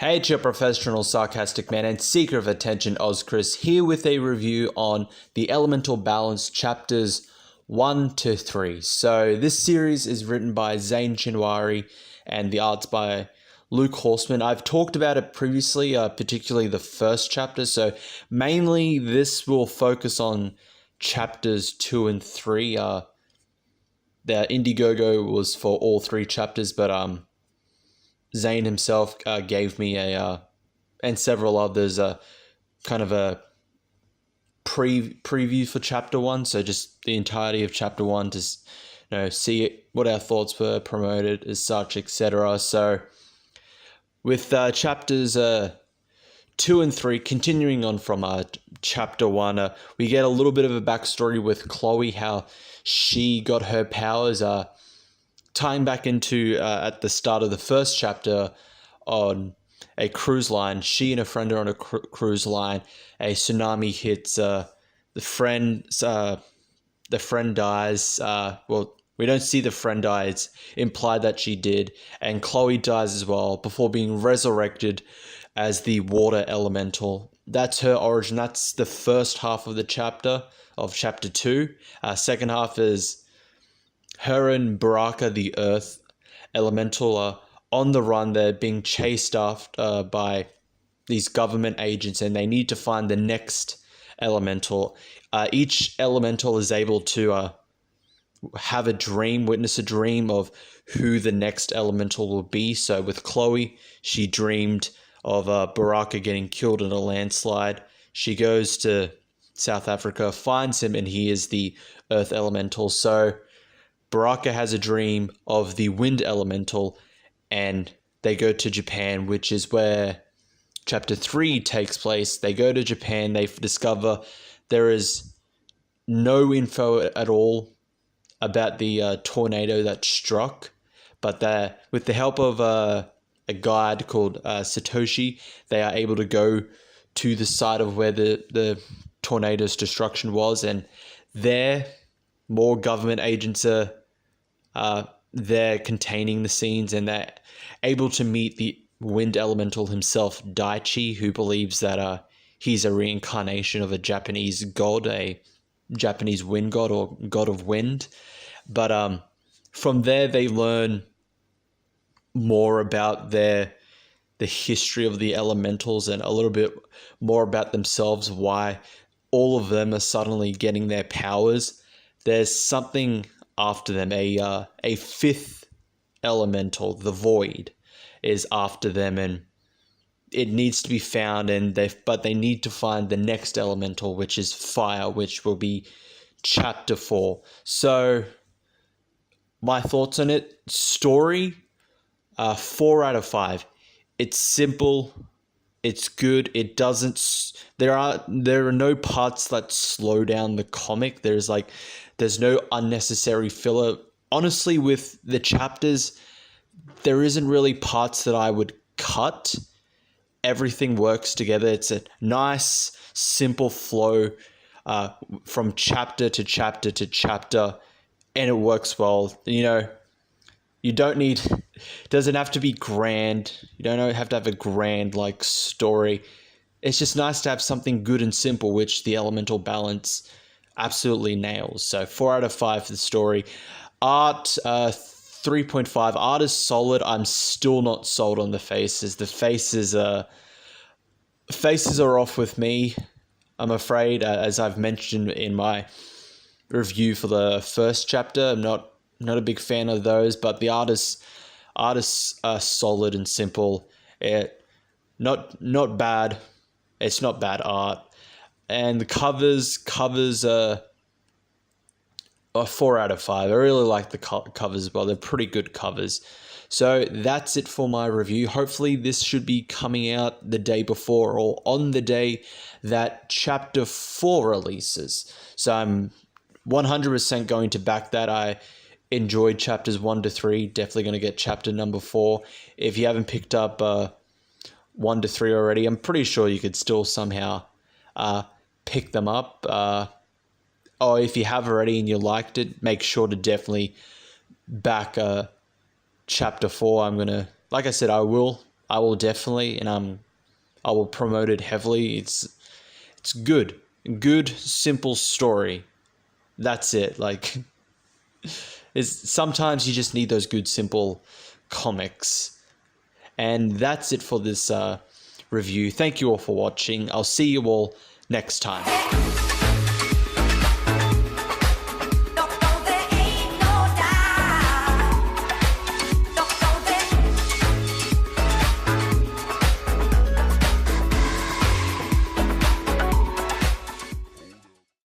Hey, it's your professional sarcastic man and seeker of attention, Chris, here with a review on the Elemental Balance chapters 1 to 3. So this series is written by Zain Shenwari and the art's by Luke Horsman. I've talked about it previously, particularly the first chapter. So mainly this will focus on chapters 2 and 3. The Indiegogo was for all 3 chapters, but Zain himself gave me and several others kind of a preview for chapter 1, so just the entirety of chapter 1 to see what our thoughts were, promoted as such, etc. So with chapters 2 and 3, continuing on from chapter 1, we get a little bit of a backstory with Chloe, how she got her powers, tying back into at the start of the first chapter on a cruise line. She and a friend are on a cruise line. A tsunami hits. The friend dies. Well, we don't see the friend die. It's implied that she did. And Chloe dies as well before being resurrected as the water elemental. That's her origin. That's the first half of the chapter, of chapter 2. Second half is her and Baraka, the earth elemental, are on the run. They're being chased after by these government agents, and they need to find the next elemental. Each elemental is able to have a dream, witness a dream of who the next elemental will be. So with Chloe, she dreamed of Baraka getting killed in a landslide. She goes to South Africa, finds him, and he is the earth elemental. So Baraka has a dream of the wind elemental, and they go to Japan, which is where chapter 3 takes place. They go to Japan, they discover there is no info at all about the tornado that struck, but with the help of a guide called Satoshi, they are able to go to the site of where the tornado's destruction was, and there more government agents are there containing the scenes, and they're able to meet the wind elemental himself, Daichi, who believes that he's a reincarnation of a Japanese god, a Japanese wind god or god of wind. But from there they learn more about the history of the elementals and a little bit more about themselves, why all of them are suddenly getting their powers. There's something after them. A fifth elemental, the void, is after them, and it needs to be found, but they need to find the next elemental, which is fire, which will be chapter 4. So my thoughts on it: story, 4 out of 5. It's simple, it's good. It doesn't. There are no parts that slow down the comic. There's no unnecessary filler. Honestly, with the chapters, there isn't really parts that I would cut. Everything works together. It's a nice, simple flow from chapter to chapter to chapter, and it works well. You don't need, it doesn't have to be grand. You don't have to have a grand story. It's just nice to have something good and simple, which the Elemental Balance absolutely nails. So 4 out of 5 for the story. Art, 3.5. Art is solid. I'm still not sold on the faces. The faces are off with me, I'm afraid. As I've mentioned in my review for the first chapter, I'm not a big fan of those, but the artists are solid and simple. Not bad. It's not bad art. And the covers are 4 out of 5. I really like the covers as well. They're pretty good covers. So that's it for my review. Hopefully this should be coming out the day before or on the day that chapter 4 releases. So I'm 100% going to back that. I enjoyed chapters 1 to 3. Definitely going to get chapter number 4. If you haven't picked up 1 to 3 already, I'm pretty sure you could still somehow pick them up. Or if you have already and you liked it, make sure to definitely back chapter 4. I'm going to, like I said, I will I will definitely, and I will promote it heavily. It's good, good, simple story. That's it. Like, is sometimes you just need those good, simple comics. And that's it for this review. Thank you all for watching. I'll see you all next time.